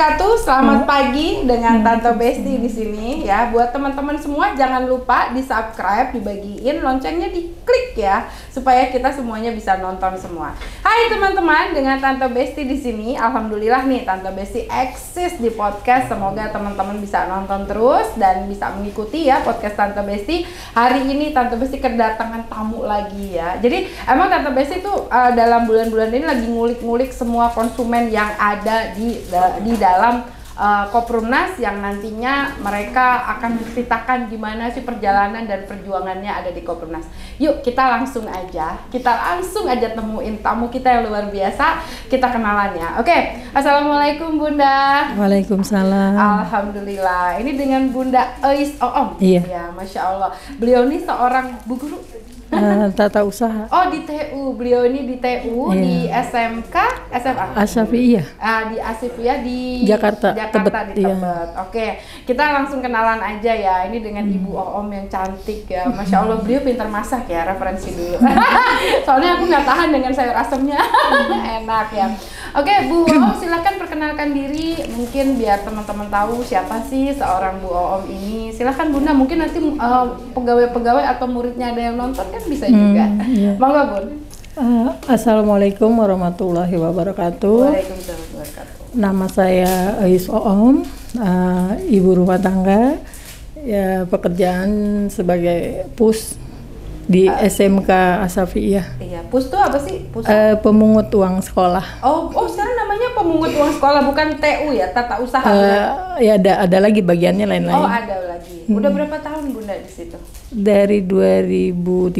wabarakatuh. Selamat pagi dengan Tante Besti di sini ya. Buat teman-teman semua jangan lupa di-subscribe, dibagiin loncengnya, diklik ya supaya kita semuanya bisa nonton semua. Hai teman-teman, dengan Tante Besti di sini. Alhamdulillah nih Tante Besti eksis di podcast. Semoga teman-teman bisa nonton terus dan bisa mengikuti ya podcast Tante Besti. Hari ini Tante Besti kedatangan tamu lagi ya. Jadi emang Tante Besti tuh dalam bulan-bulan ini lagi ngulik-ngulik semua konsumen yang ada di dalam Koprumnas yang nantinya mereka akan menceritakan gimana sih perjalanan dan perjuangannya ada di Koprumnas. Yuk kita langsung aja temuin tamu kita yang luar biasa, kita kenalan ya. Oke, Assalamualaikum Bunda. Waalaikumsalam. Alhamdulillah, ini dengan Bunda Eis Oom. Iya. Ya, Masya Allah. Beliau ini seorang bu guru. Tata usaha. Oh, di TU. Beliau ini di TU, di SMK, SMA. Asyafi'iyah. Di Asyafi'iyah di Jakarta, di Tebet. Tebet. Oke, kita langsung kenalan aja ya. Ini dengan Ibu Oom yang cantik ya. Masya Allah, beliau pintar masak ya. Referensi dulu. Soalnya aku nggak tahan dengan sayur asemnya. Enak ya. Oke, Bu Oom, silakan perkenalkan diri. Mungkin biar teman-teman tahu siapa sih seorang Bu Oom ini. Silakan Bunda. Mungkin nanti pegawai-pegawai atau muridnya ada yang nonton kan bisa juga. Iya. Monggo Bun. Assalamualaikum warahmatullahi wabarakatuh. Waalaikumsalam warahmatullahi wabarakatuh. Nama saya Eis Oom, ibu rumah tangga. Ya, pekerjaan sebagai PUS di SMK Asyafi'iyah. Iya, PUS itu apa sih? PUS. Pemungut uang sekolah. Oh, sekarang namanya pemungut uang sekolah, bukan TU ya, tata usaha. Ya ada lagi bagiannya lain-lain. Oh, ada lagi. Udah berapa tahun Bunda di situ? Dari 2013.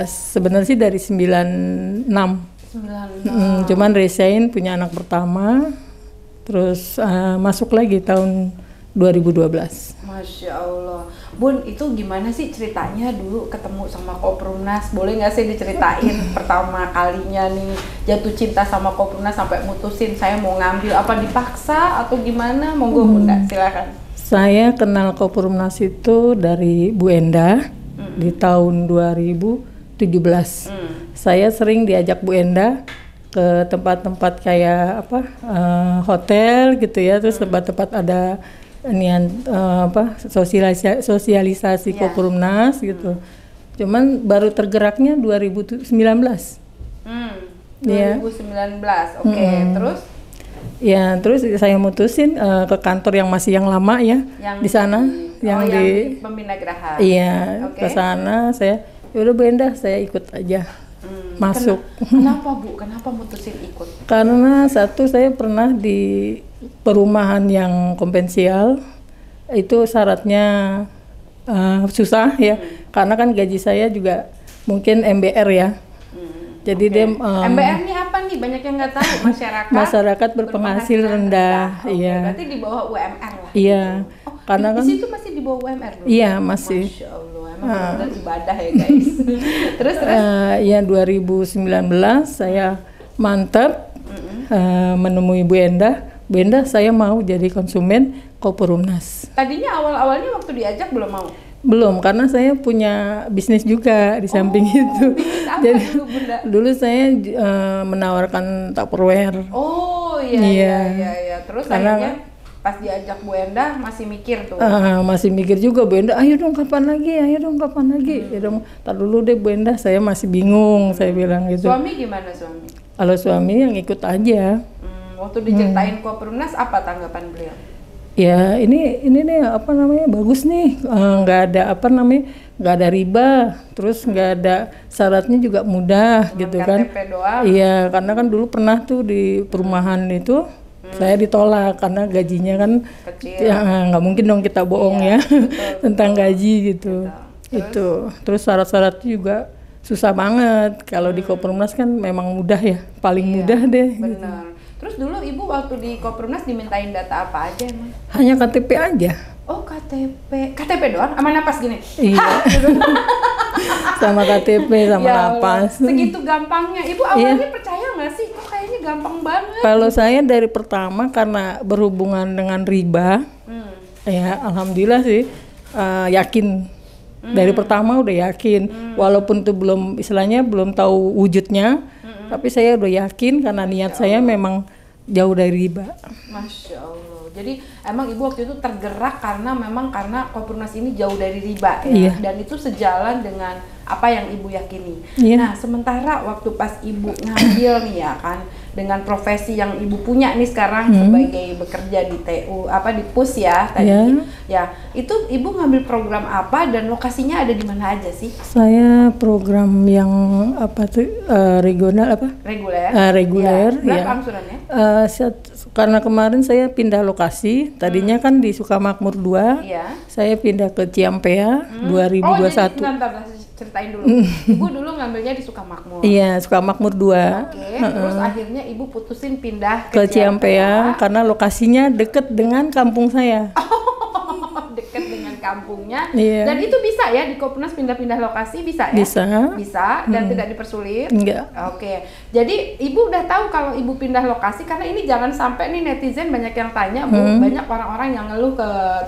Sebenarnya sih dari 96. 96. Cuman resign, punya anak pertama, terus masuk lagi tahun 2012. Masya Allah. Bun, itu gimana sih ceritanya dulu ketemu sama Koprumnas? Boleh nggak sih diceritain pertama kalinya nih jatuh cinta sama Koprumnas sampai mutusin saya mau ngambil, apa dipaksa atau gimana? Monggo Bunda, silakan. Saya kenal Koprumnas itu dari Bu Enda di tahun 2017. Saya sering diajak Bu Enda ke tempat-tempat kayak hotel gitu ya, terus tempat-tempat ada sosialisasi Koprumnas gitu. Cuman baru tergeraknya 2019. 2019. Oke, terus? Ya, terus saya mutusin ke kantor yang masih yang lama ya, yang di sana, yang di Pembina Geraha. Iya, ke sana saya. Yaudah Bu Enda, saya ikut aja. Masuk. Kenapa Bu? Kenapa mutusin ikut? Karena satu, saya pernah di perumahan yang konvensional, itu syaratnya susah ya, karena kan gaji saya juga mungkin MBR ya. Jadi dia MBR ini apa nih? Banyak yang nggak tahu, masyarakat berpenghasilan rendah. Iya. Berarti di bawah UMR lah. Iya. Oh, karena di kan situ masih di bawah UMR loh. Iya, masih. Masya Allah, emang benar ibadah ya guys. terus ya 2019 saya mantap menemui Bu Enda. Bu Enda, saya mau jadi konsumen Koprumnas. Tadinya awal-awalnya waktu diajak belum mau? Belum, karena saya punya bisnis juga di samping itu. Jadi dulu saya menawarkan Tupperware. Oh iya. Terus akhirnya pas diajak Bu Enda masih mikir tuh. Masih mikir juga Bu Enda, ayo dong kapan lagi. Ya dong, tar dulu deh Bu Enda, saya masih bingung, saya bilang gitu. Suami gimana suami? Kalau suami yang ikut aja. Waktu diceritain Koprumnas apa tanggapan beliau? Ya ini nih bagus nih, nggak ada riba, terus nggak ada syaratnya juga mudah. Cuma gitu kan. KTP doang. Iya, karena kan dulu pernah tuh di perumahan itu saya ditolak karena gajinya kan kecil. Ya nggak mungkin dong kita bohong ya betul, tentang gaji gitu. Terus syarat-syarat juga susah banget. Kalau di Koprumnas kan memang mudah ya, paling mudah deh. Benar. Gitu. Terus dulu Ibu waktu di Koprumnas dimintain data apa aja emang? Hanya KTP aja. Oh KTP doang? Sama napas gini? Iya. Sama KTP, sama napas. Segitu gampangnya. Ibu awalnya percaya nggak sih? Kok kayaknya gampang banget. Kalau saya dari pertama karena berhubungan dengan riba, ya alhamdulillah sih yakin. Dari pertama udah yakin. Walaupun itu belum tahu wujudnya. Tapi saya udah yakin karena niat saya memang jauh dari riba. Masya Allah. Jadi emang ibu waktu itu tergerak karena Koprunas ini jauh dari riba ya, Iya. dan itu sejalan dengan apa yang ibu yakini. Iya. Nah sementara waktu pas ibu ngambil nih ya kan, dengan profesi yang ibu punya nih sekarang sebagai bekerja di TU di PUS ya tadi, ya itu ibu ngambil program apa dan lokasinya ada di mana aja sih? Saya program yang regional Reguler. Reguler. Ya. Berapa Ya. angsurannya? Karena kemarin saya pindah lokasi, tadinya kan di Sukamakmur 2, Iya. saya pindah ke Ciampea 2021. Oh, jadi sebentar, ceritain dulu. Ibu dulu ngambilnya di Sukamakmur. Iya, Sukamakmur 2. Oke, terus akhirnya ibu putusin pindah Ke Ciampea karena lokasinya deket dengan kampung saya. deket dengan kampungnya. Iya. Dan itu bisa ya di Koprunas pindah-pindah lokasi, bisa ya? Bisa dan tidak dipersulit. Enggak. Oke, jadi ibu udah tahu kalau ibu pindah lokasi, karena ini jangan sampai nih netizen banyak yang tanya, Bu, banyak orang-orang yang ngeluh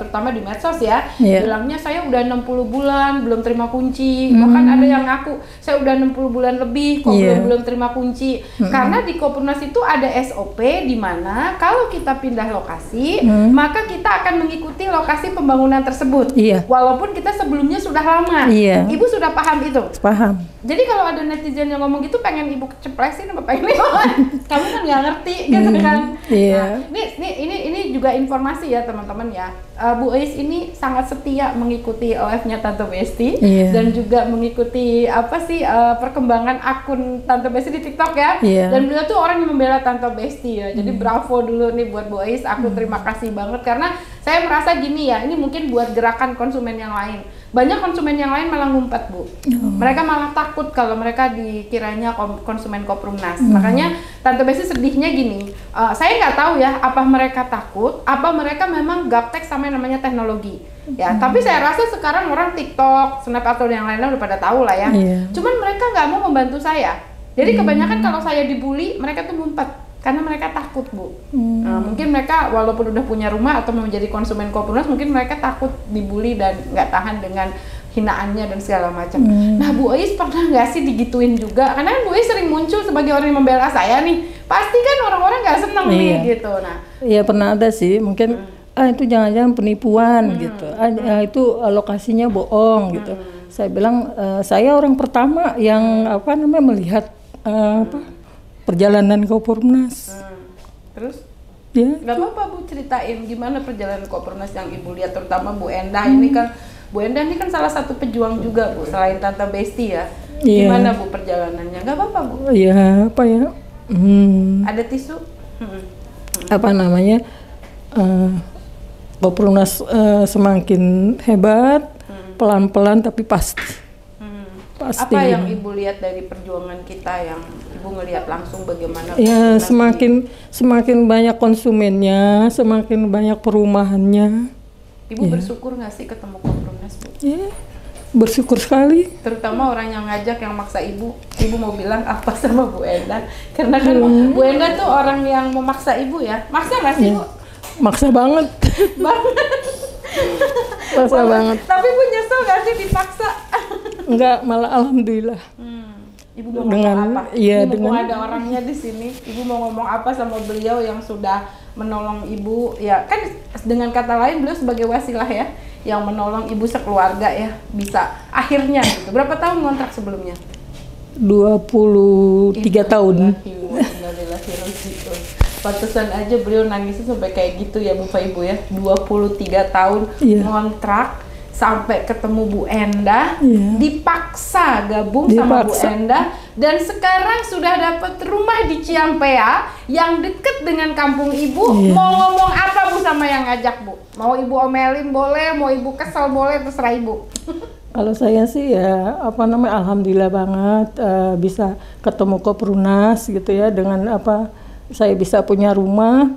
terutama di medsos ya, bilangnya saya udah 60 bulan belum terima kunci, bahkan ada yang ngaku saya udah 60 bulan lebih kok belum terima kunci. Karena di Koprunas itu ada SOP di mana kalau kita pindah lokasi, maka kita akan mengikuti lokasi pembangunan tersebut. Iya. Walaupun kita sebelumnya sudah lama. Iya. Ibu sudah paham itu? Paham. Jadi kalau ada netizen yang ngomong gitu pengen ibu cepresin apa pengen kamu kan nggak ngerti gitu kan. Iya. Nah, ini juga informasi ya teman-teman ya. Bu Ais ini sangat setia mengikuti live-nya Tante Besti dan juga mengikuti perkembangan akun Tante Besti di TikTok ya. Dan beliau tuh orang yang membela Tante Besti ya. Jadi bravo dulu nih buat Bu Ais. Aku terima kasih banget karena saya merasa gini ya, ini mungkin buat gerakan konsumen yang lain. Banyak konsumen yang lain malah ngumpet, Bu. Mereka malah takut kalau mereka dikiranya konsumen Koprunas. Makanya Tante Besti sedihnya gini, saya nggak tahu ya apa mereka takut, apa mereka memang gaptek sama yang namanya teknologi. Ya, tapi saya rasa sekarang orang TikTok, Snap atau yang lainnya udah pada tahu lah ya. Cuman mereka nggak mau membantu saya. Jadi kebanyakan kalau saya dibully, mereka tuh ngumpet. Karena mereka takut, Bu. Mungkin mereka walaupun udah punya rumah atau mau menjadi konsumen Koprunas, mungkin mereka takut dibully dan nggak tahan dengan hinaannya dan segala macam. Nah, Bu Ais pernah nggak sih digituin juga? Karena kan Bu Ais sering muncul sebagai orang yang membela saya nih. Pasti kan orang-orang nggak seneng nih gitu. Nah, iya pernah ada sih. Mungkin itu jangan-jangan penipuan gitu. Itu lokasinya bohong gitu. Saya bilang saya orang pertama yang melihat perjalanan Koprunas. Terus? Ya. Gak apa-apa, Bu, ceritain gimana perjalanan Koprunas yang Ibu lihat, terutama Bu Endah ini kan. Bu Endah ini kan salah satu pejuang juga, Bu, selain Tante Besti ya. Gimana, Bu, perjalanannya? Gak apa-apa, Bu. Iya, apa ya? Ada tisu? Apa namanya? Koprunas semakin hebat, pelan-pelan tapi pasti. Pasti. Apa yang Ibu lihat dari perjuangan kita yang Ibu ngelihat langsung bagaimana? Ya, semakin banyak konsumennya, semakin banyak perumahannya. Ibu bersyukur nggak sih ketemu Koprunas, Bu? Ya, bersyukur sekali. Terutama orang yang ngajak, yang maksa Ibu mau bilang apa sama Bu Endah? Karena kan Bu Endah tuh orang yang memaksa Ibu ya. Maksa nggak sih, Bu? Maksa banget. Maksa banget. Tapi Bu nyesel nggak sih dipaksa? Enggak, malah alhamdulillah. Ibu mau ngomong apa? Iya, Ibu ada orangnya di sini. Ibu mau ngomong apa sama beliau yang sudah menolong Ibu? Ya kan dengan kata lain beliau sebagai wasilah ya, yang menolong Ibu sekeluarga ya bisa akhirnya gitu. Berapa tahun kontrak sebelumnya? 23 tahun. Pantesan aja beliau nangisnya sampai kayak gitu ya Bapak Ibu ya. 23 tahun ngontrak sampai ketemu Bu Endah, dipaksa gabung sama Bu Endah, dan sekarang sudah dapat rumah di Ciampea yang deket dengan kampung Ibu. Mau ngomong apa Bu sama yang ngajak, Bu? Mau Ibu omelin boleh, mau Ibu kesel boleh, terserah Ibu. Kalau saya sih ya alhamdulillah banget bisa ketemu Koprunas gitu ya, dengan saya bisa punya rumah.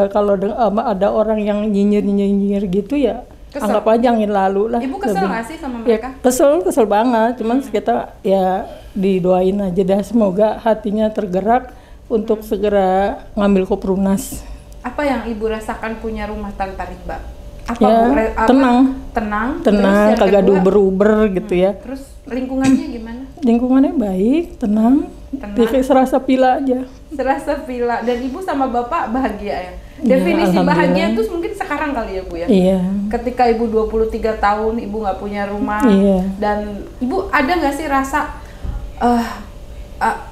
Kalau ada orang yang nyinyir gitu ya kesel. Anggap aja angin lalu lah. Ibu kesel nggak sih sama mereka? Ya, kesel banget. Cuman kita ya didoain aja dah, semoga hatinya tergerak untuk segera ngambil Koprunas. Apa yang Ibu rasakan punya rumah tanpa riba? Tenang, kagak diuber-uber gitu ya. Terus lingkungannya gimana? Lingkungannya baik, tenang. Serasa pila aja. serasa villa. Dan ibu sama bapak bahagia ya. Ya, Definisi bahagia alhamdulillah. itu mungkin sekarang kali ya bu ya. Iya. Ketika ibu 23 tahun, ibu nggak punya rumah, Iya. dan ibu ada nggak sih rasa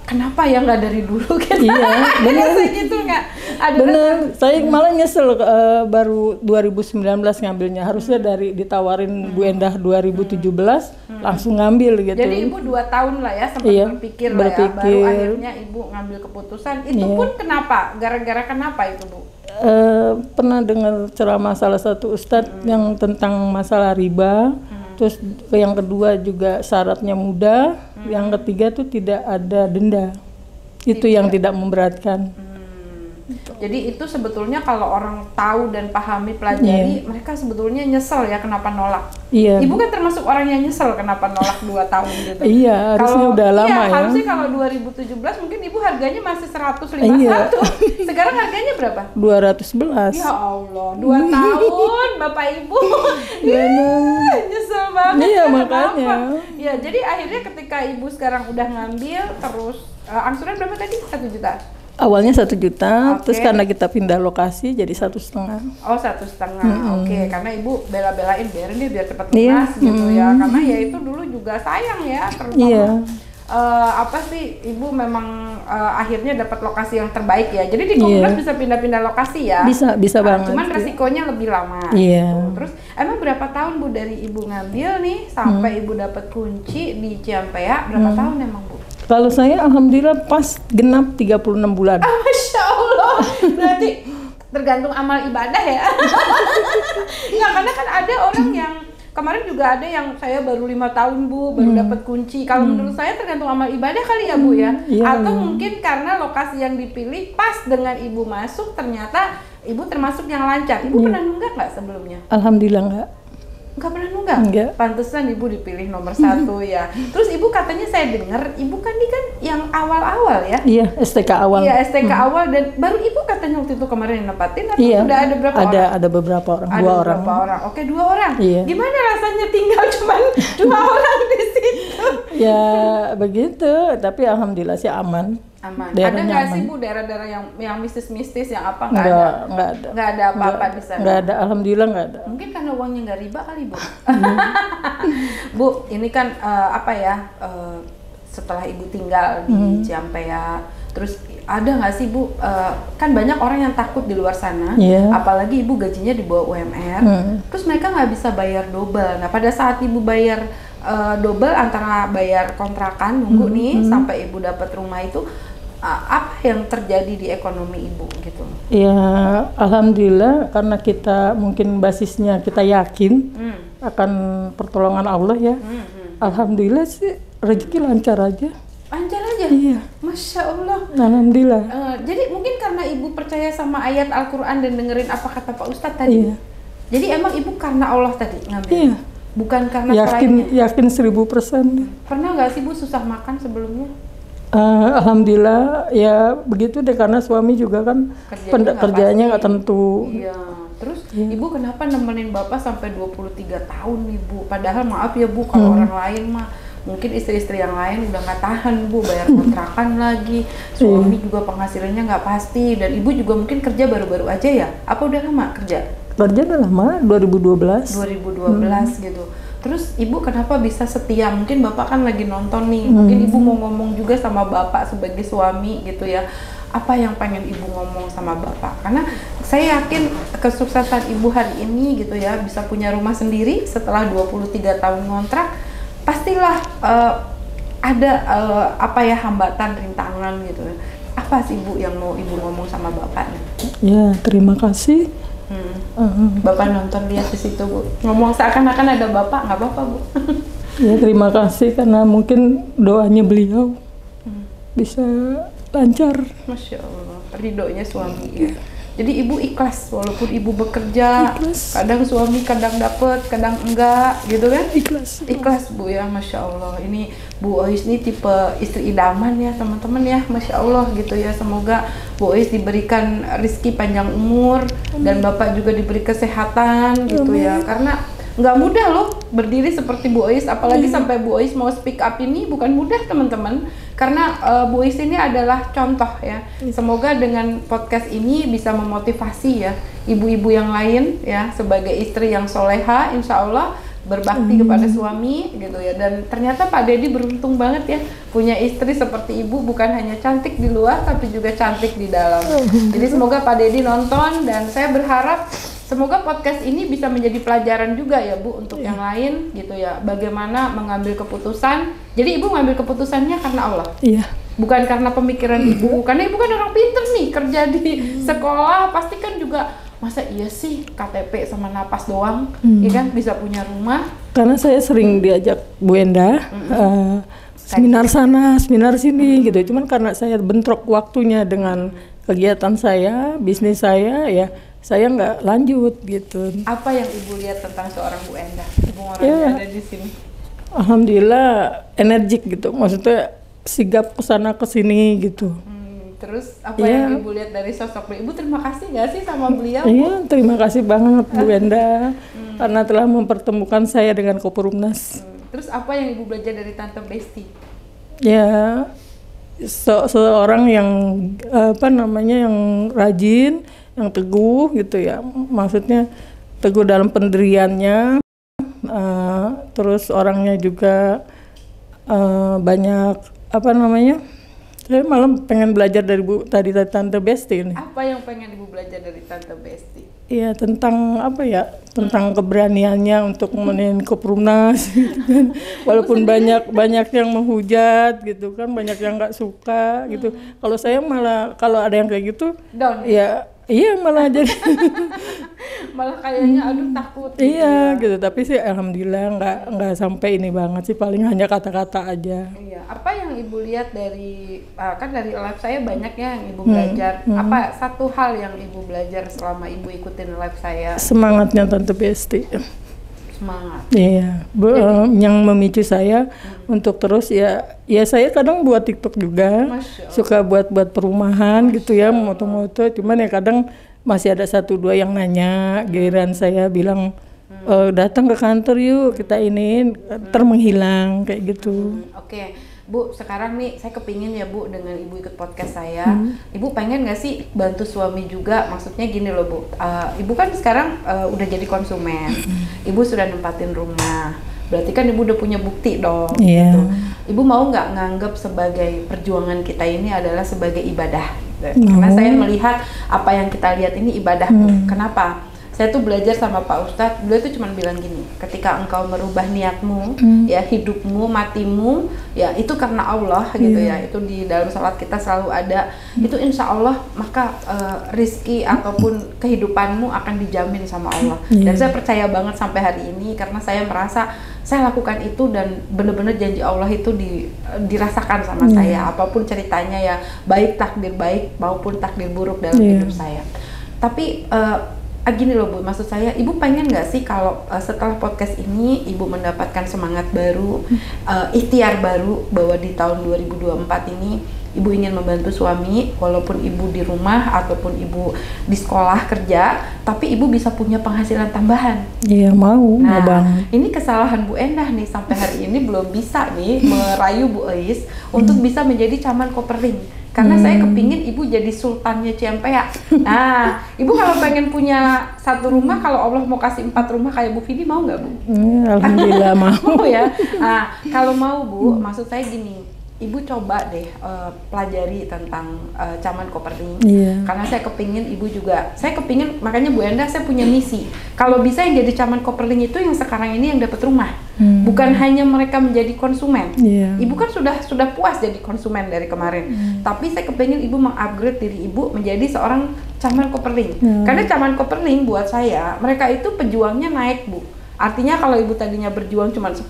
kenapa ya nggak dari dulu gitu? Iya, benar. Rasa gitu nggak? Ada Bener, saya malah nyesel baru 2019 ngambilnya. Harusnya dari ditawarin Bu Endah 2017 langsung ngambil gitu. Jadi ibu 2 tahun lah ya sempat Iya, berpikir lah ya, baru berpikir. akhirnya ibu ngambil keputusan. Itu Iya. pun kenapa? Gara-gara kenapa itu bu? Pernah dengar ceramah salah satu ustadz yang tentang masalah riba. Terus yang kedua juga syaratnya mudah. Yang ketiga tuh tidak ada denda. Itu yang tidak memberatkan. Jadi itu sebetulnya kalau orang tahu dan pahami, pelajari, mereka sebetulnya nyesel ya kenapa nolak. Iya. Ibu kan termasuk orang yang nyesel kenapa nolak 2 tahun gitu. Iya, harusnya Kalau- udah lama iya, ya. harusnya kalau 2017 mungkin ibu harganya masih 151. Iya. Sekarang harganya berapa? 211. Ya Allah, 2 tahun Bapak Ibu. Nyesel banget. Iya, Kenapa? makanya. Ya, jadi akhirnya ketika ibu sekarang udah ngambil terus angsuran berapa tadi? 1 juta. Awalnya 1 juta, Oke. terus karena kita pindah lokasi jadi 1,5. Oh, 1,5. Oke, karena ibu bela-belain biarin dia biar cepat Iya. lunas gitu ya. Karena ya itu dulu juga sayang ya, terutama Iya. apa sih, ibu memang akhirnya dapat lokasi yang terbaik ya. Jadi di Komunas bisa pindah-pindah lokasi ya. Bisa banget. Cuman resikonya lebih lama. Iya. Gitu. Terus emang berapa tahun Bu dari ibu ngambil nih sampai ibu dapat kunci di Ciampea, berapa tahun emang Bu? Kalau saya alhamdulillah pas genap 36 bulan. Masya Allah, berarti tergantung amal ibadah ya. Nggak, karena kan ada orang yang kemarin juga ada yang saya baru 5 tahun Bu, baru dapat kunci. Kalau menurut saya tergantung amal ibadah kali ya Bu ya. Iya, Atau iya. mungkin karena lokasi yang dipilih pas dengan ibu masuk, ternyata ibu termasuk yang lancar. Ibu pernah nunggak nggak sebelumnya? Alhamdulillah enggak. Nggak pernah nunggak? Enggak. Pantesan ibu dipilih nomor 1 ya. Terus ibu katanya saya dengar, ibu kan ini kan yang awal-awal ya? Iya, STK awal. Iya, STK awal, dan baru ibu katanya waktu itu kemarin nempatin atau Iya. udah ada berapa orang? Ada beberapa orang, Ada 2 orang. beberapa orang. Oke, 2 orang. Iya. Gimana rasanya tinggal cuman 2 orang di situ? Ya begitu, tapi alhamdulillah sih aman. Aman. Daerahnya Ada nggak aman. sih Bu daerah-daerah yang mistis-mistis yang apa? Nggak ada. Enggak ada. Nggak ada apa-apa di sana. Enggak ada, alhamdulillah enggak ada. Mungkin karena uangnya nggak riba kali Bu. Bu, ini kan apa ya? Setelah ibu tinggal di Ciampea, terus ada nggak sih Bu? Kan banyak orang yang takut di luar sana, Iya. apalagi ibu gajinya di bawah UMR, terus mereka nggak bisa bayar double. Nah, pada saat ibu bayar double antara bayar kontrakan nunggu nih sampai ibu dapat rumah itu, apa yang terjadi di ekonomi ibu gitu? Ya alhamdulillah karena kita mungkin basisnya kita yakin akan pertolongan Allah ya. Alhamdulillah sih rezeki lancar aja. Lancar aja? Iya. Masya Allah. Alhamdulillah. Jadi mungkin karena ibu percaya sama ayat Al-Quran dan dengerin apa kata Pak Ustadz tadi. Iya. Jadi emang ibu karena Allah tadi ngambil? Iya. Bukan karena lainnya? Yakin 1000%. Pernah nggak sih Bu susah makan sebelumnya? Alhamdulillah ya begitu deh karena suami juga kan kerjanya nggak tentu. Iya. Terus ibu kenapa nemenin bapak sampai 23 tahun nih Bu? Padahal maaf ya Bu, kalau orang lain mah mungkin istri-istri yang lain udah nggak tahan Bu, bayar kontrakan lagi, suami juga penghasilannya nggak pasti, dan ibu juga mungkin kerja baru-baru aja ya? Apa udah lama kerja? Kerja udah lama, 2012. 2012 gitu. Terus ibu kenapa bisa setia? Mungkin bapak kan lagi nonton nih, mungkin ibu mau ngomong juga sama bapak sebagai suami gitu ya. Apa yang pengen ibu ngomong sama bapak? Karena saya yakin kesuksesan ibu hari ini gitu ya, bisa punya rumah sendiri setelah 23 tahun ngontrak, pastilah ada apa ya, hambatan, rintangan gitu. Apa sih Bu yang mau ibu ngomong sama bapaknya? Ya terima kasih. Bapak nonton lihat di situ Bu, ngomong seakan-akan ada bapak, nggak apa-apa Bu. Ya terima kasih karena mungkin doanya beliau bisa lancar. Masya Allah, ridhonya suami ya. Jadi ibu ikhlas walaupun ibu bekerja, kadang suami kadang dapet, kadang enggak gitu kan? Ikhlas Bu ya, Masya Allah. Ini Bu Ois ini tipe istri idaman ya teman-teman ya, Masya Allah gitu ya. Semoga Bu Ois diberikan rezeki panjang umur dan Bapak juga diberi kesehatan gitu ya. Karena nggak mudah loh berdiri seperti Bu Ois, apalagi sampai Bu Ois mau speak up ini bukan mudah teman-teman, karena Bu Ois ini adalah contoh ya. Semoga dengan podcast ini bisa memotivasi ya ibu-ibu yang lain ya, sebagai istri yang soleha, insya Allah berbakti kepada suami gitu ya. Dan ternyata Pak Deddy beruntung banget ya punya istri seperti ibu, bukan hanya cantik di luar tapi juga cantik di dalam. Jadi semoga Pak Deddy nonton, dan saya berharap semoga podcast ini bisa menjadi pelajaran juga ya Bu untuk yang lain gitu ya, bagaimana mengambil keputusan. Jadi ibu ngambil keputusannya karena Allah. Iya. Bukan karena pemikiran ibu, karena ibu kan orang pinter nih, kerja di sekolah pasti kan juga, masa iya sih KTP sama napas doang, ya kan bisa punya rumah. Karena saya sering diajak Bu Endah seminar sana, seminar sini gitu. Cuman karena saya bentrok waktunya dengan kegiatan saya, bisnis saya, ya saya nggak lanjut gitu. Apa yang ibu lihat tentang seorang Bu Endah, ibu orang yang ada di sini? Alhamdulillah energik gitu, maksudnya sigap kesana kesini gitu. Terus apa yang ibu lihat dari sosok beliau? Ibu terima kasih nggak sih sama beliau? Iya, terima kasih banget Bu Endah karena telah mempertemukan saya dengan Kopurumnas. Terus apa yang ibu belajar dari Tante Besti? Ya, seorang yang yang rajin, yang teguh gitu ya. Maksudnya teguh dalam pendiriannya. Terus orangnya juga banyak saya malah pengen belajar dari dari Tante Besti ini. Apa yang pengen ibu belajar dari Tante Besti? Iya, tentang tentang keberaniannya untuk memenuhi Kopurumnas gitu kan. Walaupun banyak yang menghujat gitu kan, banyak yang nggak suka gitu. Kalau saya malah kalau ada yang kayak gitu down, iya malah jadi malah kayaknya aduh takut gitu. Iya gitu, tapi sih alhamdulillah nggak sampai ini banget sih, paling hanya kata-kata aja. Iya, apa yang ibu lihat dari kan dari live saya banyak ya yang ibu belajar. Apa satu hal yang ibu belajar selama ibu ikutin live saya? Semangatnya Tante Besti. Semangat. Iya, yang memicu saya untuk terus ya saya kadang buat TikTok juga, suka buat perumahan gitu ya, moto-moto. Cuman ya kadang masih ada 1-2 yang nanya, giliran saya bilang datang ke kantor yuk kita ini termenghilang kayak gitu. Oke. Bu, sekarang nih saya kepingin ya Bu dengan ibu ikut podcast saya. Ibu pengen nggak sih bantu suami juga? Maksudnya gini loh Bu, ibu kan sekarang udah jadi konsumen, ibu sudah nempatin rumah, berarti kan ibu udah punya bukti dong. Gitu. Ibu mau nggak nganggap sebagai perjuangan kita ini adalah sebagai ibadah? Karena saya melihat apa yang kita lihat ini ibadah Bu. Kenapa? Saya tuh belajar sama Pak Ustadz, beliau tuh cuma bilang gini, ketika engkau merubah niatmu, ya hidupmu, matimu, ya itu karena Allah gitu ya, itu di dalam salat kita selalu ada, itu insya Allah maka rizki ataupun kehidupanmu akan dijamin sama Allah. Dan saya percaya banget sampai hari ini karena saya merasa saya lakukan itu dan benar-benar janji Allah itu dirasakan sama saya, apapun ceritanya ya, baik takdir baik maupun takdir buruk dalam hidup saya. Tapi gini loh Bu, maksud saya ibu pengen nggak sih kalau setelah podcast ini ibu mendapatkan semangat baru, ikhtiar baru bahwa di tahun 2024 ini ibu ingin membantu suami walaupun ibu di rumah ataupun ibu di sekolah kerja, tapi ibu bisa punya penghasilan tambahan. Iya mau Bang. Ini kesalahan Bu Endah nih sampai hari ini belum bisa nih merayu Bu Ois untuk bisa menjadi caman Kopering. Karena saya kepingin ibu jadi sultannya Ciampea. Nah, ibu kalau pengen punya 1 rumah, kalau Allah mau kasih 4 rumah kayak Bu Vidi, mau nggak Bu? Alhamdulillah mau. Mau ya. Nah, kalau mau Bu, maksud saya gini, ibu coba deh pelajari tentang caman Kopering. Karena saya kepingin ibu juga, saya kepingin, makanya Bu Endah saya punya misi. Kalau bisa yang jadi caman Kopering itu yang sekarang ini yang dapat rumah. Bukan hanya mereka menjadi konsumen. Ibu kan sudah puas jadi konsumen dari kemarin. Tapi saya kepingin ibu mengupgrade diri ibu menjadi seorang caman Kopering. Karena caman Kopering buat saya, mereka itu pejuangnya naik Bu. Artinya kalau ibu tadinya berjuang cuma 10%,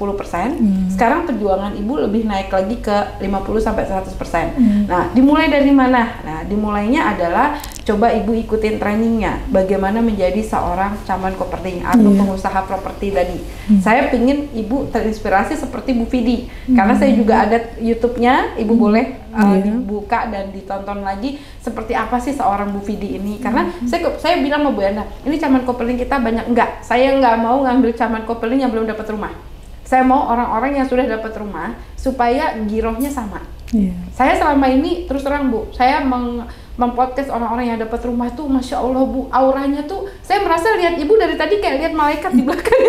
sekarang perjuangan ibu lebih naik lagi ke 50-100%. Nah, dimulai dari mana? Nah, dimulainya adalah coba ibu ikutin trainingnya, bagaimana menjadi seorang caman Kopering atau pengusaha properti tadi. Saya pingin ibu terinspirasi seperti Bu Vidi, karena saya juga ada YouTube-nya, ibu boleh dibuka dan ditonton lagi seperti apa sih seorang Bu Vidi ini. Karena saya bilang sama Bu Endah, ini caman Kopering kita banyak, enggak, saya nggak mau ngambil caman Koperling yang belum dapat rumah. Saya mau orang-orang yang sudah dapat rumah supaya girohnya sama. Saya selama ini terus terang Bu, saya mempodcast orang-orang yang dapat rumah tuh, masya Allah Bu, auranya tuh, saya merasa lihat ibu dari tadi kayak lihat malaikat di belakang.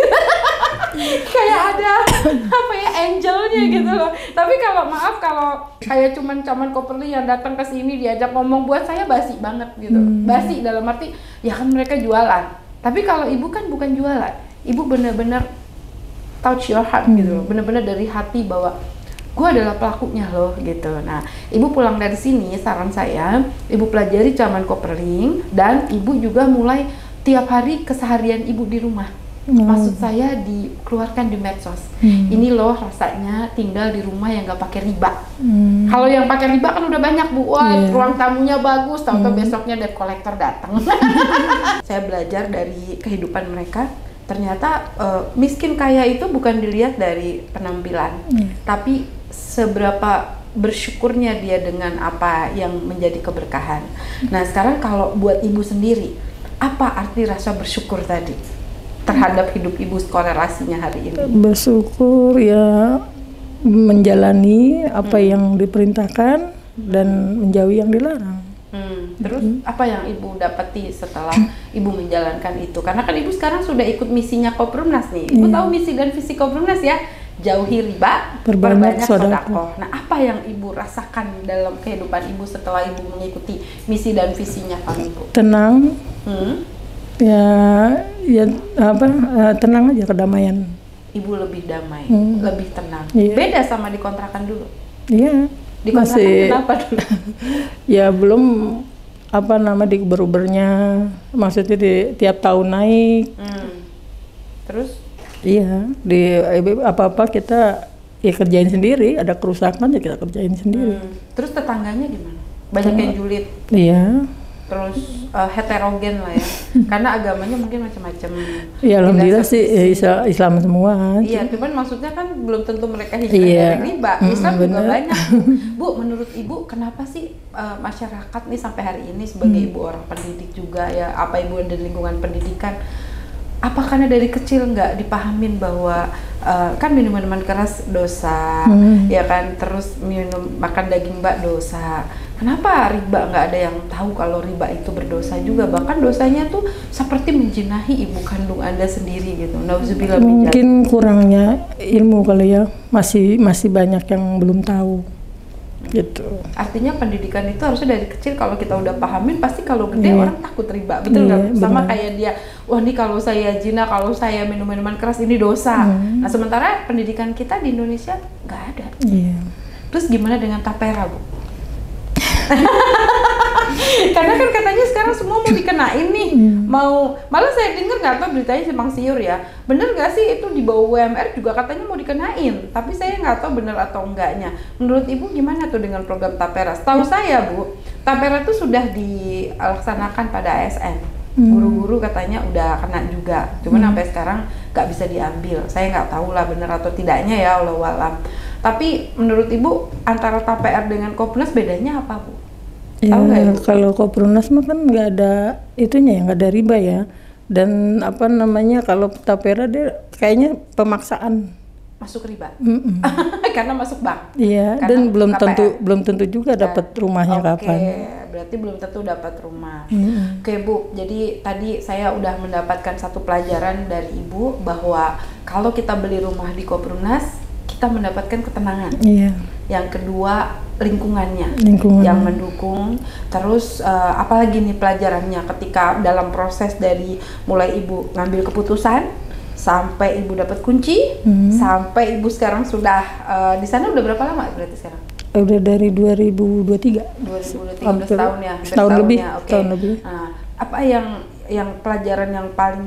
Kayak ada apa ya, angelnya gitu loh. Tapi kalau maaf, kalau kayak cuman caman Koperling yang datang ke sini diajak ngomong, buat saya basi banget gitu. Basi dalam arti ya kan mereka jualan. Tapi kalau ibu kan bukan jualan, ibu benar-benar touch your heart gitu loh, benar-benar dari hati bahwa gue adalah pelakunya loh gitu. Nah, ibu pulang dari sini, saran saya, ibu pelajari caman Koperling dan ibu juga mulai tiap hari keseharian ibu di rumah. Maksud saya dikeluarkan di medsos. Ini loh rasanya tinggal di rumah yang gak pakai riba. Kalau yang pakai riba kan udah banyak Bu. Wah, ruang tamunya bagus, tahu-tahu besoknya debt collector datang. Saya belajar dari kehidupan mereka. Ternyata miskin kaya itu bukan dilihat dari penampilan, tapi seberapa bersyukurnya dia dengan apa yang menjadi keberkahan. Nah sekarang kalau buat ibu sendiri, apa arti rasa bersyukur tadi terhadap hidup ibu, korelasinya hari ini? Bersyukur ya menjalani apa yang diperintahkan dan menjauhi yang dilarang. Terus apa yang ibu dapati setelah ibu menjalankan itu? Karena kan ibu sekarang sudah ikut misinya Koperumnas nih. Ibu tahu misi dan visi Koperumnas ya? Jauhi riba, perbanyak sedekah. Nah, apa yang ibu rasakan dalam kehidupan ibu setelah ibu mengikuti misi dan visinya kami, Bu? Tenang. Ya apa? Tenang aja, kedamaian. Ibu lebih damai, lebih tenang. Beda sama di kontrakan dulu. Iya. Di kontrakan kenapa dulu? Ya belum apa nama di berubernya, maksudnya di tiap tahun naik. Terus? Iya, di apa-apa kita ya kerjain sendiri, ada kerusakan ya kita kerjain sendiri. Terus tetangganya gimana? Banyak yang julid? Iya. Terus heterogen lah ya, karena agamanya mungkin macam-macam. Ya alhamdulillah sih Islam semua. Iya, cuman maksudnya kan belum tentu mereka hijrah dari riba. Islam juga banyak. Bu, menurut ibu kenapa sih masyarakat nih sampai hari ini sebagai ibu orang pendidik juga ya, apa ibu ada lingkungan pendidikan, apa karena dari kecil nggak dipahamin bahwa kan minuman keras dosa, ya kan, terus makan daging mbak dosa. Kenapa riba nggak ada yang tahu kalau riba itu berdosa juga, bahkan dosanya tuh seperti menjinahi ibu kandung Anda sendiri gitu. Nauzubillah. Mungkin kurangnya ilmu kali ya, masih banyak yang belum tahu gitu. Artinya pendidikan itu harusnya dari kecil, kalau kita udah pahamin pasti kalau gede orang takut riba, betul nggak? Sama kayak dia, wah nih kalau saya zina, kalau saya minum minuman keras ini dosa. Nah sementara pendidikan kita di Indonesia nggak ada. Terus gimana dengan tapera, Bu? Karena kan katanya sekarang semua mau dikenain nih, malah saya dengar, nggak tahu beritanya simpang siur ya, bener nggak sih itu di bawah UMR juga katanya mau dikenain, tapi saya nggak tahu bener atau enggaknya. Menurut ibu gimana tuh dengan program tapera? Tahu saya Bu, tapera tuh sudah dilaksanakan pada ASN, guru-guru katanya udah kena juga, cuman sampai sekarang nggak bisa diambil. Saya nggak tahu lah bener atau tidaknya ya, Allahu a'lam. Tapi menurut ibu antara TPR dengan Koperumnas bedanya apa, Bu? Ya, kalau Koperumnas mah kan nggak ada itunya ya, nggak ada riba ya. Dan apa namanya, kalau tapera dia kayaknya pemaksaan masuk riba. Karena masuk bank. Iya, dan belum tentu juga dapat rumahnya kapan. Berarti belum tentu dapat rumah. Oke Bu, jadi tadi saya udah mendapatkan satu pelajaran dari Ibu bahwa kalau kita beli rumah di Koperumnas, kita mendapatkan ketenangan. Yang kedua, lingkungannya yang mendukung. Terus apalagi nih pelajarannya ketika dalam proses dari mulai Ibu ngambil keputusan sampai Ibu dapat kunci, sampai Ibu sekarang sudah di sana udah berapa lama berarti sekarang? Udah dari 2023. 2023 tahun ya. Tahun lebih. Tahun lebih. Nah, apa yang pelajaran yang paling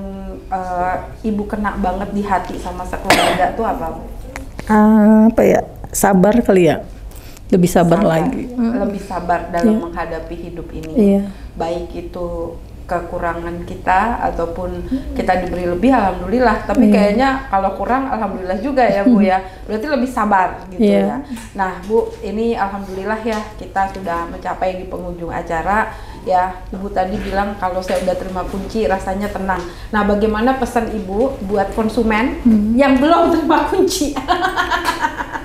Ibu kena banget di hati sama sekeluarga tuh apa, Bu? Apa ya, sabar kali ya, lebih sabar lagi, lebih sabar dalam menghadapi hidup ini, baik itu kekurangan kita ataupun kita diberi lebih, alhamdulillah, tapi kayaknya kalau kurang alhamdulillah juga ya Bu ya, berarti lebih sabar gitu ya. Nah Bu, ini alhamdulillah ya kita sudah mencapai di penghujung acara. Ya, Ibu tadi bilang kalau saya udah terima kunci rasanya tenang. Nah, bagaimana pesan Ibu buat konsumen yang belum terima kunci?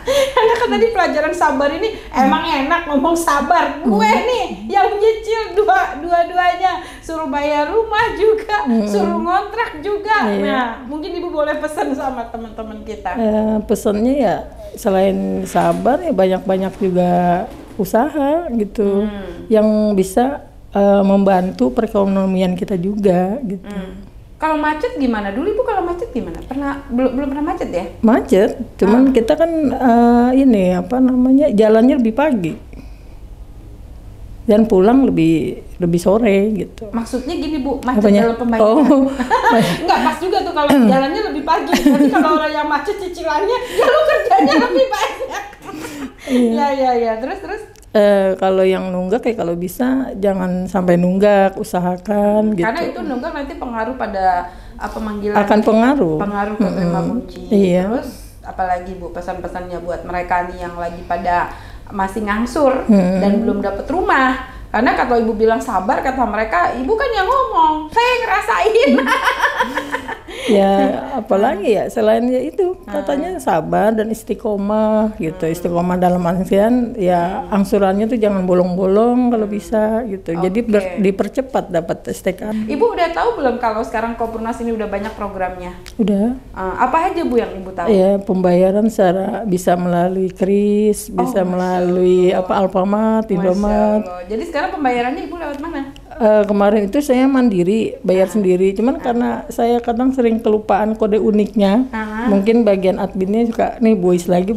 Karena kan tadi pelajaran sabar ini emang enak ngomong sabar. Gue nih yang nyicil dua-duanya, suruh bayar rumah juga, suruh ngontrak juga. Nah, mungkin Ibu boleh pesan sama teman-teman kita. Pesannya ya selain sabar ya banyak-banyak juga usaha gitu yang bisa membantu perekonomian kita juga gitu. Kalau macet gimana? Dulu Ibu kalau macet gimana? Belum pernah macet ya? Macet, cuman kita kan ini apa namanya jalannya lebih pagi dan pulang lebih sore gitu. Maksudnya gini Bu, macet Apanya? dalam pembayaran. Enggak pas juga tuh kalau jalannya lebih pagi. Nanti kalau orang yang macet cicilannya, ya lu kerjanya lebih banyak. Iya. Terus. Kalau yang nunggak kayak kalau bisa jangan sampai nunggak, usahakan gitu. Karena itu nunggak nanti pengaruh pada pemanggilan. Akan pengaruh Ke terima kunci. Iya. Terus apalagi Bu pesan-pesannya buat mereka nih yang lagi pada masih ngangsur dan belum dapat rumah. Karena kalau Ibu bilang sabar, kata mereka, Ibu kan yang ngomong, saya ngerasain. Ya apalagi ya selain ya itu katanya sabar dan istiqomah gitu. Istiqomah dalam artian ya angsurannya tuh jangan bolong-bolong kalau bisa gitu. Jadi dipercepat dapat STK. Ibu udah tahu belum kalau sekarang Koprunas ini udah banyak programnya? Udah. Apa aja Bu yang Ibu tahu? Ya pembayaran secara bisa melalui KRIS, bisa melalui Alfamart, Indomart. Jadi sekarang pembayarannya Ibu lewat mana? Kemarin itu saya mandiri, bayar sendiri. Cuman karena saya kadang sering kelupaan kode uniknya, mungkin bagian adminnya suka nih buis lagi.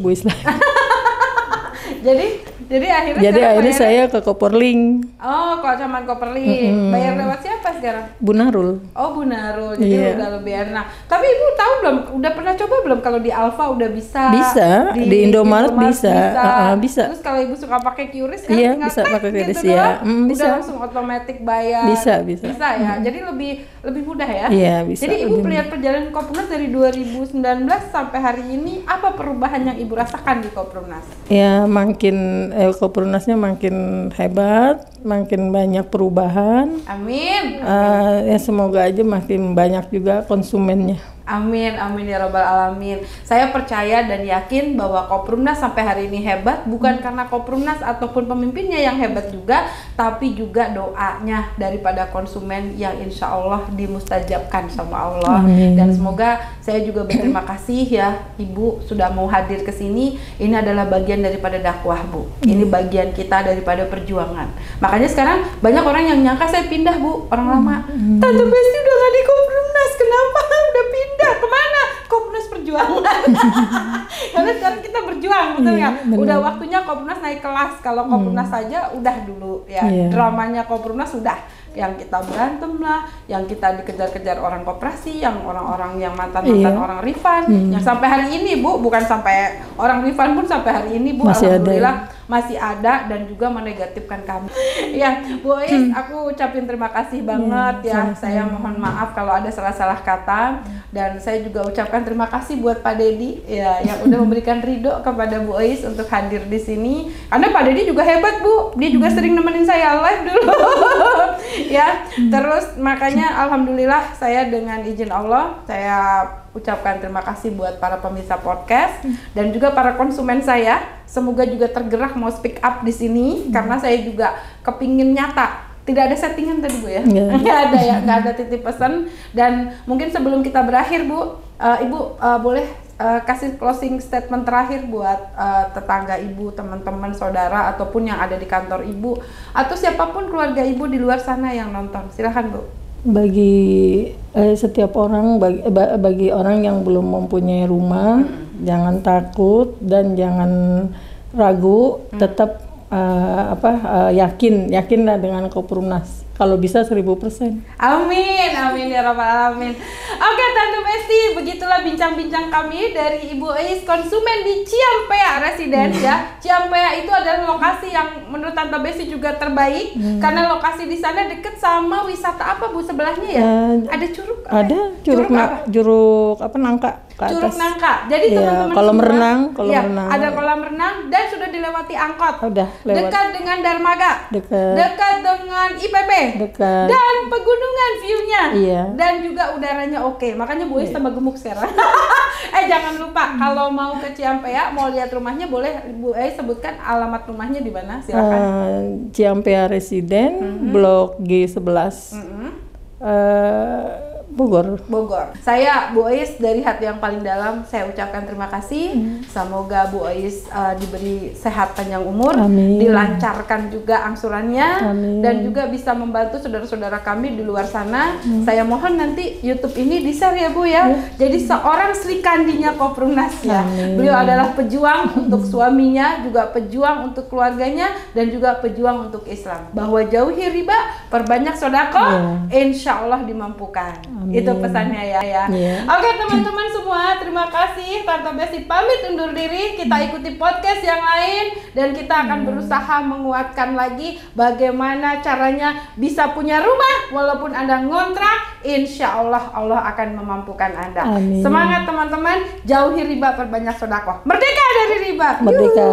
Jadi akhirnya saya ke Koperling. Oh, kalau cuman Koperling. Bayar lewat siapa sekarang? Bu Narul. Oh, Bu Narul. Jadi udah lebih enak. Tapi Ibu tahu belum? Udah pernah coba belum kalau di Alfa udah bisa? Bisa. Di Indomaret bisa. Bisa. Terus kalau Ibu suka pakai QRIS kan iya, bisa pakai QRIS gitu ya. Bisa langsung otomatis bayar. Bisa. Bisa ya. Jadi lebih mudah ya. Iya, bisa. Jadi Ibu melihat perjalanan Koprunas dari 2019 sampai hari ini, apa perubahan yang Ibu rasakan di Koprunas? Ya, makin Koprunasnya makin hebat, makin banyak perubahan. Amin. Ya semoga aja makin banyak juga konsumennya. Amin ya robbal alamin. Saya percaya dan yakin bahwa Koprunas sampai hari ini hebat bukan karena Koprunas ataupun pemimpinnya yang hebat juga, tapi juga doanya daripada konsumen yang insya Allah dimustajabkan sama Allah. Amin. Dan semoga saya juga berterima kasih ya Ibu sudah mau hadir ke sini. Ini adalah bagian daripada dakwah Bu. Ini bagian kita daripada perjuangan. Makanya sekarang banyak orang yang nyangka saya pindah Bu, orang lama. Tante Besti udah gak di Koprunas, kenapa udah pindah kemana? Koprunas perjuangan. Karena sekarang kita berjuang, betul nggak? Udah waktunya Koprunas naik kelas. Kalau Koprunas saja udah dulu ya. Dramanya Koprunas sudah. Yang kita berantem lah, yang kita dikejar-kejar orang koperasi, yang orang-orang yang mantan-mantan orang Rifan, yang sampai hari ini Bu, bukan sampai orang Rifan pun sampai hari ini Bu, masih alhamdulillah masih ada dan juga menegatifkan kami. Ya, Bu Ois, aku ucapin terima kasih banget ya. Saya mohon maaf kalau ada salah-salah kata dan saya juga ucapkan terima kasih buat Pak Dedi ya yang udah memberikan ridho kepada Bu Ois untuk hadir di sini. Karena Pak Dedi juga hebat Bu, dia juga sering nemenin saya live dulu. Ya, terus makanya alhamdulillah saya dengan izin Allah saya ucapkan terima kasih buat para pemirsa podcast dan juga para konsumen saya. Semoga juga tergerak mau speak up di sini karena saya juga kepingin nyata. Tidak ada settingan tadi Bu ya? Nggak ada ya, nggak ada titip pesan. Dan mungkin sebelum kita berakhir Bu, Ibu boleh kasih closing statement terakhir buat tetangga Ibu, teman-teman, saudara, ataupun yang ada di kantor Ibu atau siapapun keluarga Ibu di luar sana yang nonton. Silakan Bu. Bagi setiap orang, bagi orang yang belum mempunyai rumah, jangan takut dan jangan ragu, tetap yakinlah dengan Koprunas. kalau bisa 1000%. Amin, amin ya rabbal alamin. Oke Tante Besti, begitulah bincang-bincang kami dari Ibu Ais, konsumen di Ciampea Residence ya. Ciampea itu adalah lokasi yang menurut Tante Besti juga terbaik karena lokasi di sana deket sama wisata apa Bu sebelahnya ya? Ada curug apa? Ada curug apa nangka ke atas. Curug Nangka. Jadi teman-teman kolam semua, renang, ada kolam renang dan sudah dilewati angkot. Udah lewat. Dekat dengan Darmaga. Dekat dengan IPB. Dekat. Dan pegunungan view-nya. Iya. Dan juga udaranya oke. Makanya Bu Ais tambah gemuk sekarang. Jangan lupa kalau mau ke Ciampea, mau lihat rumahnya boleh Bu Ais sebutkan alamat rumahnya di mana? Silakan. Ciampea Residence, Blok G11. Bogor. Saya Bu Ais dari hati yang paling dalam saya ucapkan terima kasih. Semoga Bu Ais diberi sehat panjang umur, Amin. Dilancarkan juga angsurannya, Amin. Dan juga bisa membantu saudara-saudara kami di luar sana. Saya mohon nanti YouTube ini di-share ya Bu ya. Jadi seorang Sri Kandinya Koprumnas ya. Amin. Beliau adalah pejuang untuk suaminya, juga pejuang untuk keluarganya, dan juga pejuang untuk Islam. Bahwa jauhi riba, perbanyak sedekah, insya Allah dimampukan. Amin. Itu pesannya ya. Oke teman-teman semua, terima kasih. Tante Besti pamit undur diri. Kita ikuti podcast yang lain dan kita akan berusaha menguatkan lagi bagaimana caranya bisa punya rumah walaupun Anda ngontrak. Insya Allah Allah akan memampukan Anda. Amin. Semangat teman-teman, jauhi riba, perbanyak sedekah. Merdeka dari riba. Merdeka.